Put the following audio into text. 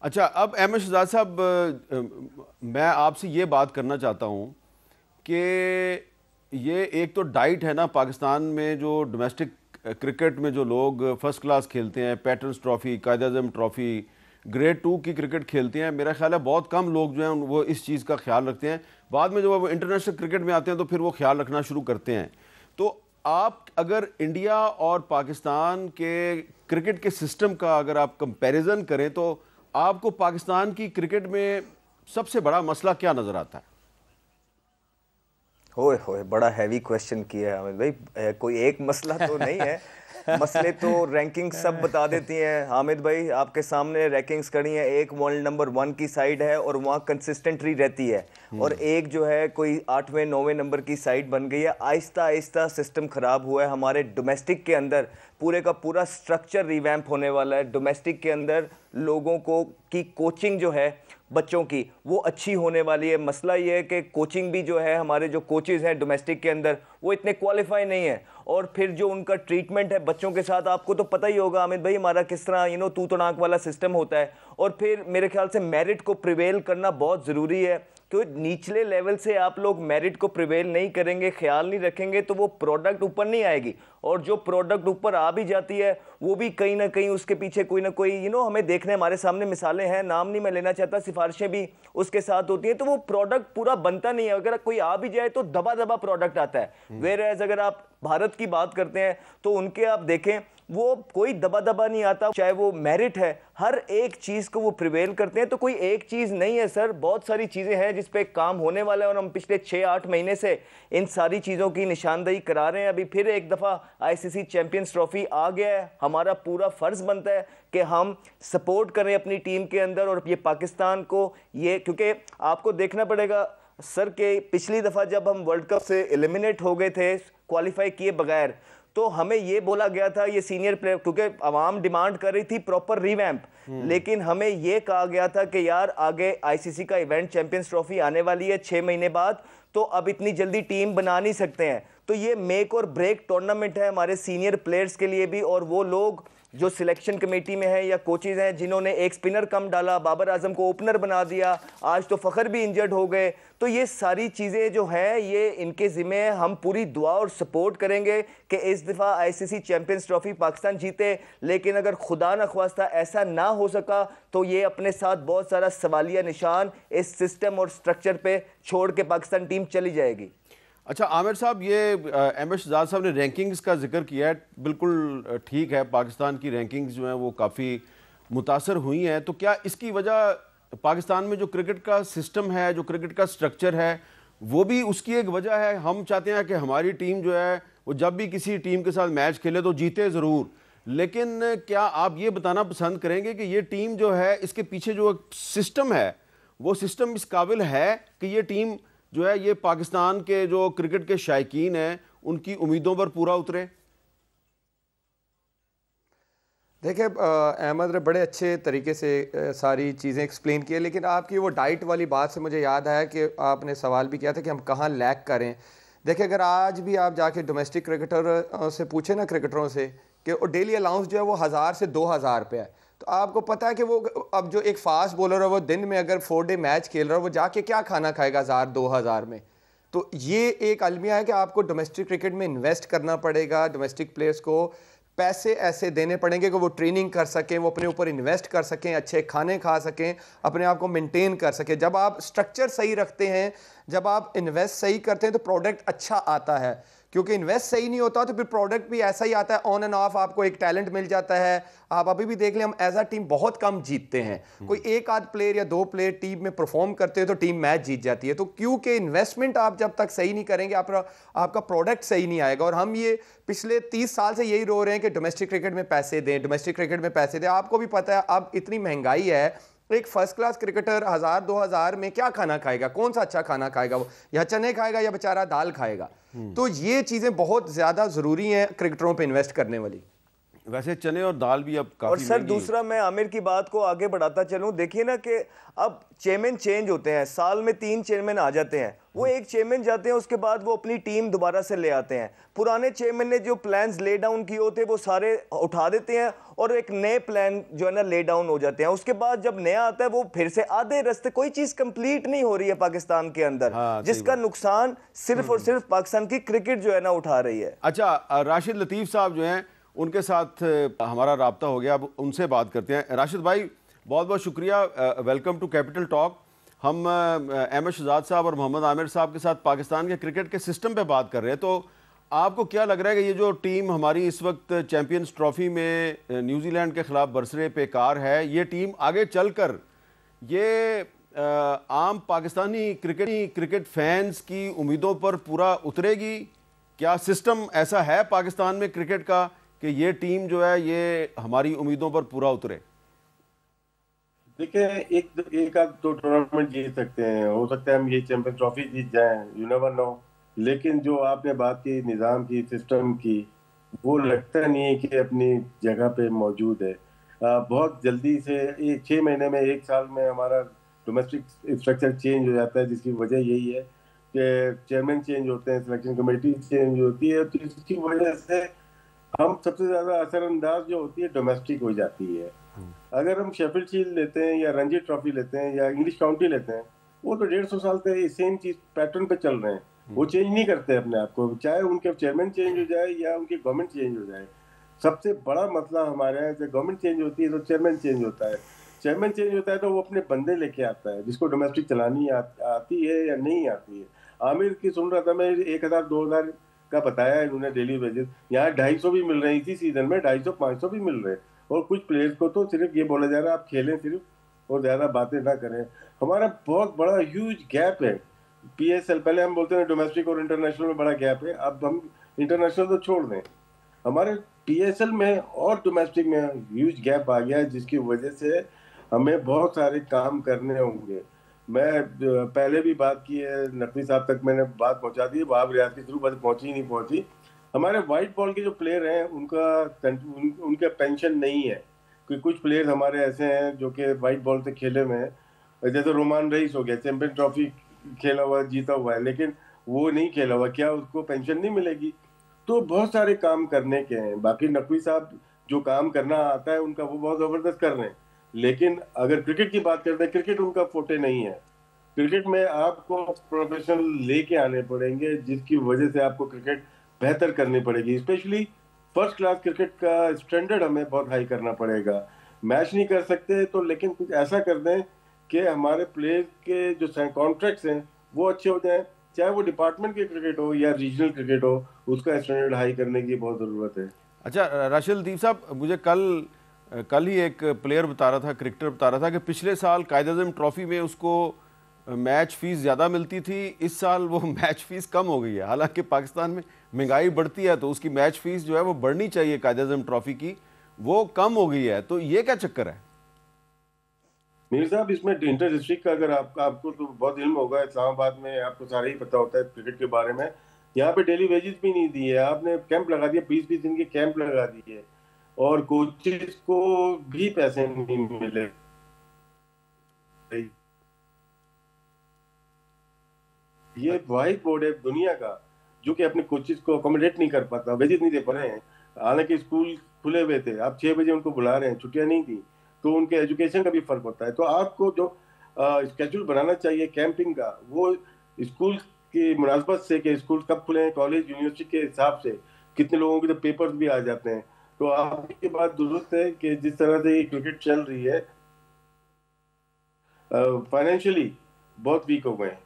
अच्छा, अब अहमद शहजाद साहब, मैं आपसे ये बात करना चाहता हूँ कि ये एक तो डाइट है ना पाकिस्तान में, जो डोमेस्टिक क्रिकेट में जो लोग फर्स्ट क्लास खेलते हैं, patterns trophy, Quaid-e-Azam trophy, grade 2 की क्रिकेट खेलते हैं, मेरा ख्याल है बहुत कम लोग जो हैं वो इस चीज़ का ख्याल रखते हैं। बाद में जब वो इंटरनेशनल क्रिकेट में आते हैं तो फिर वो ख्याल रखना शुरू करते हैं। तो आप अगर इंडिया और पाकिस्तान के क्रिकेट के सिस्टम का अगर आप कंपैरिजन करें तो आपको पाकिस्तान की क्रिकेट में सबसे बड़ा मसला क्या नज़र आता है? होए होए, बड़ा हैवी क्वेश्चन किया है हामिद भाई। कोई एक मसला तो नहीं है, मसले तो रैंकिंग सब बता देती हैं। हामिद भाई आपके सामने रैंकिंग्स करी हैं, एक वर्ल्ड नंबर 1 की साइड है और वहाँ कंसिस्टेंटली रहती है, और एक जो है कोई 8वें 9वें नंबर की साइड बन गई है। आहिस्ता आहिस्ता सिस्टम ख़राब हुआ है हमारे डोमेस्टिक के अंदर, पूरे का पूरा स्ट्रक्चर रिवैम्प होने वाला है। डोमेस्टिक के अंदर लोगों को की कोचिंग जो है बच्चों की वो अच्छी होने वाली है। मसला ये है कि कोचिंग भी जो है, हमारे जो कोचेज़ हैं डोमेस्टिक के अंदर वो इतने क्वालिफाई नहीं है, और फिर जो उनका ट्रीटमेंट है बच्चों के साथ, आपको तो पता ही होगा अमित भाई हमारा किस तरह तू तड़ाक वाला सिस्टम होता है। और फिर मेरे ख्याल से मेरिट को प्रिवेल करना बहुत ज़रूरी है, क्योंकि निचले लेवल से आप लोग मेरिट को प्रिवेल नहीं करेंगे, ख्याल नहीं रखेंगे, तो वो प्रोडक्ट ऊपर नहीं आएगी। और जो प्रोडक्ट ऊपर आ भी जाती है वो भी कहीं ना कहीं उसके पीछे कोई ना कोई हमें देखने, हमारे सामने मिसालें हैं, नाम नहीं मैं लेना चाहता, सिफारिशें भी उसके साथ होती हैं, तो वो प्रोडक्ट पूरा बनता नहीं है। अगर कोई आ भी जाए तो दबा दबा प्रोडक्ट आता है। वेयर एज अगर आप भारत की बात करते हैं तो उनके आप देखें वो कोई दबा दबा नहीं आता, चाहे वो मेरिट है, हर एक चीज़ को वो प्रिवेल करते हैं। तो कोई एक चीज़ नहीं है सर, बहुत सारी चीज़ें हैं जिस पे काम होने वाला है, और हम पिछले 6-8 महीने से इन सारी चीज़ों की निशानदेही करा रहे हैं। अभी फिर एक दफ़ा आईसीसी चैंपियंस ट्रॉफी आ गया है, हमारा पूरा फ़र्ज़ बनता है कि हम सपोर्ट करें अपनी टीम के अंदर, और ये पाकिस्तान को ये, क्योंकि आपको देखना पड़ेगा सर के पिछली दफ़ा जब हम वर्ल्ड कप से एलिमिनेट हो गए थे क्वालिफाई किए बगैर, तो हमें ये बोला गया था, ये सीनियर प्लेयर, क्योंकि आवाम डिमांड कर रही थी प्रॉपर रिवैम्प, लेकिन हमें ये कहा गया था कि यार आगे आईसीसी का इवेंट चैंपियंस ट्रॉफी आने वाली है 6 महीने बाद, तो अब इतनी जल्दी टीम बना नहीं सकते हैं। तो ये मेक और ब्रेक टूर्नामेंट है हमारे सीनियर प्लेयर्स के लिए भी, और वो लोग जो सिलेक्शन कमेटी में है या कोचेज हैं जिन्होंने एक स्पिनर कम डाला, बाबर आजम को ओपनर बना दिया, आज तो फ़खर भी इंजर्ड हो गए, तो ये सारी चीज़ें जो हैं ये इनके ज़िम्मे है। हम पूरी दुआ और सपोर्ट करेंगे कि इस दफ़ा आईसीसी चैंपियंस ट्रॉफी पाकिस्तान जीते, लेकिन अगर खुदा न ख्वास्ता ऐसा ना हो सका तो ये अपने साथ बहुत सारा सवालिया निशान इस सिस्टम और स्ट्रक्चर पे छोड़ के पाकिस्तान टीम चली जाएगी। अच्छा आमिर साहब, ये अहमद शहजाद साहब ने रैंकिंग्स का जिक्र किया है, बिल्कुल ठीक है, पाकिस्तान की रैंकिंग्स जो हैं वो काफ़ी मुतासर हुई हैं। तो क्या इसकी वजह पाकिस्तान में जो क्रिकेट का सिस्टम है, जो क्रिकेट का स्ट्रक्चर है, वो भी उसकी एक वजह है? हम चाहते हैं कि हमारी टीम जो है वो जब भी किसी टीम के साथ मैच खेले तो जीते ज़रूर, लेकिन क्या आप ये बताना पसंद करेंगे कि ये टीम जो है इसके पीछे जो सिस्टम है वो सिस्टम इस काबिल है कि ये टीम जो है ये पाकिस्तान के जो क्रिकेट के शायकीन हैं उनकी उम्मीदों पर पूरा उतरे? देखिए अहमद ने बड़े अच्छे तरीके से सारी चीज़ें एक्सप्लेन की है, लेकिन आपकी वो डाइट वाली बात से मुझे याद आया कि आपने सवाल भी किया था कि हम कहाँ लैग करें। देखिए अगर आज भी आप जाके डोमेस्टिक क्रिकेटर से पूछे ना, क्रिकेटरों से, कि डेली अलाउंस जो है वो 1000 से 2000 रुपये है, तो आपको पता है कि वो अब जो एक फास्ट बॉलर है वो दिन में अगर 4 डे मैच खेल रहा है वो जाके क्या खाना खाएगा 1000-2000 में। तो ये एक अलमिया है कि आपको डोमेस्टिक क्रिकेट में इन्वेस्ट करना पड़ेगा, डोमेस्टिक प्लेयर्स को पैसे ऐसे देने पड़ेंगे कि वो ट्रेनिंग कर सकें, वो अपने ऊपर इन्वेस्ट कर सकें, अच्छे खाने खा सकें, अपने आप को मेंटेन कर सकें। जब आप स्ट्रक्चर सही रखते हैं, जब आप इन्वेस्ट सही करते हैं तो प्रोडक्ट अच्छा आता है, क्योंकि इन्वेस्ट सही नहीं होता तो फिर प्रोडक्ट भी ऐसा ही आता है, ऑन एंड ऑफ आपको एक टैलेंट मिल जाता है। आप अभी भी देख लें, हम एज अ टीम बहुत कम जीतते हैं, कोई एक आध प्लेयर या 2 प्लेयर टीम में परफॉर्म करते हैं तो टीम मैच जीत जाती है। तो क्योंकि इन्वेस्टमेंट आप जब तक सही नहीं करेंगे आपका प्रोडक्ट सही नहीं आएगा। और हम ये पिछले 30 साल से यही रो रहे हैं कि डोमेस्टिक क्रिकेट में पैसे दें, डोमेस्टिक क्रिकेट में पैसे दें। आपको भी पता है अब इतनी महंगाई है, एक फर्स्ट क्लास क्रिकेटर 1000-2000 में क्या खाना खाएगा, कौन सा अच्छा खाना खाएगा, वो या चने खाएगा या बेचारा दाल खाएगा। तो ये चीज़ें बहुत ज़्यादा ज़रूरी हैं क्रिकेटरों पे इन्वेस्ट करने वाली। वैसे चने और दाल भी अब और काफी सर महंगी। दूसरा, मैं आमिर की बात को आगे बढ़ाता चलूं, देखिए ना कि अब चेयरमैन चेंज होते हैं, साल में 3 चेयरमैन आ जाते हैं, वो एक चेयरमैन जाते हैं, उसके बाद वो अपनी टीम दोबारा से ले आते हैं। पुराने चेयरमैन ने जो प्लान्स ले डाउन किए होते वो सारे उठा देते हैं और एक नए प्लान जो है ना ले डाउन हो जाते हैं। उसके बाद जब नया आता है वो फिर से आधे रास्ते, कोई चीज कंप्लीट नहीं हो रही है पाकिस्तान के अंदर, हाँ, सही जिसका बात। नुकसान सिर्फ और सिर्फ पाकिस्तान की क्रिकेट जो है ना उठा रही है। अच्छा, राशिद लतीफ़ साहब जो हैं उनके साथ हमारा राब्ता हो गया, अब उनसे बात करते हैं। राशिद भाई, बहुत बहुत शुक्रिया, वेलकम टू कैपिटल टॉक। हम अहमद शहजाद साहब और मोहम्मद आमिर साहब के साथ पाकिस्तान के क्रिकेट के सिस्टम पे बात कर रहे हैं। तो आपको क्या लग रहा है कि ये जो टीम हमारी इस वक्त चैम्पियंस ट्रॉफी में न्यूजीलैंड के खिलाफ बरसरे पेकार है, ये टीम आगे चलकर ये आम पाकिस्तानी क्रिकेट फैंस की उम्मीदों पर पूरा उतरेगी? क्या सिस्टम ऐसा है पाकिस्तान में क्रिकेट का कि ये टीम जो है ये हमारी उम्मीदों पर पूरा उतरे? देखिए, एक आध दो टूर्नामेंट जीत सकते हैं, हो सकता है हम ये चैंपियंस ट्रॉफी जीत जाएं, यू नेवर नो। लेकिन जो आपने बात की निज़ाम की, सिस्टम की, वो लगता नहीं है कि अपनी जगह पे मौजूद है। बहुत जल्दी से 6 महीने में, 1 साल में हमारा डोमेस्टिक स्ट्रक्चर चेंज हो जाता है, जिसकी वजह यही है कि चेयरमैन चेंज होते हैं, सिलेक्शन कमेटी चेंज होती है, तो इसकी वजह से हम सबसे ज्यादा असरअंदाज जो होती है डोमेस्टिक हो जाती है। अगर हम शेफील्ड शील्ड लेते हैं या रणजी ट्रॉफी लेते हैं या इंग्लिश काउंटी लेते हैं, वो तो 150 साल से सेम चीज पैटर्न पे चल रहे हैं, वो चेंज नहीं करते अपने आप को, चाहे उनके चेयरमैन चेंज हो जाए या उनकी गवर्नमेंट चेंज हो जाए। सबसे बड़ा मसला हमारे यहाँ, जब गवर्नमेंट चेंज होती है तो चेयरमैन चेंज होता है। चेयरमैन चेंज होता है तो वो अपने बंदे लेके आता है, जिसको डोमेस्टिक चलानी आती है या नहीं आती है। आमिर की सुन रहा था मैं, 1000-2000 का बताया है इन्होंने डेली वेजेस, यहाँ 250 भी मिल रहे हैं, इसी सीजन में 250-500 भी मिल रहे हैं। और कुछ प्लेयर्स को तो सिर्फ ये बोला जा रहा है आप खेलें सिर्फ और ज्यादा बातें ना करें। हमारा बहुत बड़ा ह्यूज गैप है पीएसएल। पहले हम बोलते हैं डोमेस्टिक और इंटरनेशनल में बड़ा गैप है, अब हम इंटरनेशनल तो छोड़ दें, हमारे पीएसएल में और डोमेस्टिक में ह्यूज गैप आ गया है, जिसकी वजह से हमें बहुत सारे काम करने होंगे। मैं पहले भी बात की है, नकवी साहब तक मैंने बात पहुंचा दी है, वहाब रियाज के थ्रू बात पहुंची नहीं पहुंची। हमारे वाइट बॉल के जो प्लेयर हैं उनका पेंशन नहीं है, क्योंकि कुछ प्लेयर हमारे ऐसे हैं जो कि वाइट बॉल से खेले में हैं, जैसे रोमान रईस हो गया, चैंपियन ट्रॉफी खेला हुआ, जीता हुआ है, लेकिन वो नहीं खेला हुआ, क्या उसको पेंशन नहीं मिलेगी? तो बहुत सारे काम करने के हैं। बाकी नकवी साहब जो काम करना आता है उनका, वो बहुत जबरदस्त कर रहे हैं। लेकिन अगर क्रिकेट की बात करते हैं, क्रिकेट उनका फोटे नहीं है। क्रिकेट में आपको प्रोफेशनल लेके आने पड़ेंगे, जिसकी वजह से आपको क्रिकेट बेहतर करनी पड़ेगी। स्पेशली फर्स्ट क्लास क्रिकेट का स्टैंडर्ड हमें बहुत हाई करना पड़ेगा। मैच नहीं कर सकते तो, लेकिन कुछ ऐसा कर दें कि हमारे प्लेयर के जो कॉन्ट्रैक्ट्स हैं वो अच्छे हो जाएं, चाहे वो डिपार्टमेंट के क्रिकेट हो या रीजनल क्रिकेट हो, उसका स्टैंडर्ड हाई करने की बहुत ज़रूरत है। अच्छा, राशिद लतीफ़ साहब, मुझे कल ही एक प्लेयर बता रहा था, क्रिकेटर बता रहा था कि पिछले साल कायद-ए-आज़म ट्रॉफी में उसको मैच फीस ज़्यादा मिलती थी, इस साल वो मैच फीस कम हो गई है। हालांकि पाकिस्तान में महंगाई बढ़ती है तो उसकी मैच फीस जो है वो बढ़नी चाहिए, कायद-ए-आज़म ट्रॉफी की, वो कम हो गई है। तो ये क्या चक्कर है? मीर साहब, इसमें इंटर डिस्ट्रिक्ट का अगर आपको तो बहुत इल्म होगा, इस्लामाबाद में आपको सारा ही पता होता है क्रिकेट के बारे में। यहाँ पे डेली वेजेस भी नहीं दिए, आपने कैंप लगा दिया, 20-20 दिन के कैंप लगा दिए, और कोचेस को भी पैसे नहीं मिले। ये वाहिद बोर्ड है दुनिया का जो कि अपने कोचेस को अकोमोडेट नहीं कर पाता, वेजेस नहीं दे पा रहे हैं। हालांकि स्कूल खुले हुए थे, आप 6 बजे उनको बुला रहे हैं, छुट्टियां नहीं थी, तो उनके एजुकेशन का भी फर्क होता है। तो आपको जो स्केड्यूल बनाना चाहिए कैंपिंग का, वो स्कूल की मुनासबत से कि स्कूल कब खुले हैं, कॉलेज यूनिवर्सिटी के हिसाब से, कितने लोगों के तो पेपर्स भी आ जाते हैं। तो आपकी बात दुरुस्त है कि जिस तरह से ये क्रिकेट चल रही है, फाइनेंशियली बहुत वीक हो गए हैं।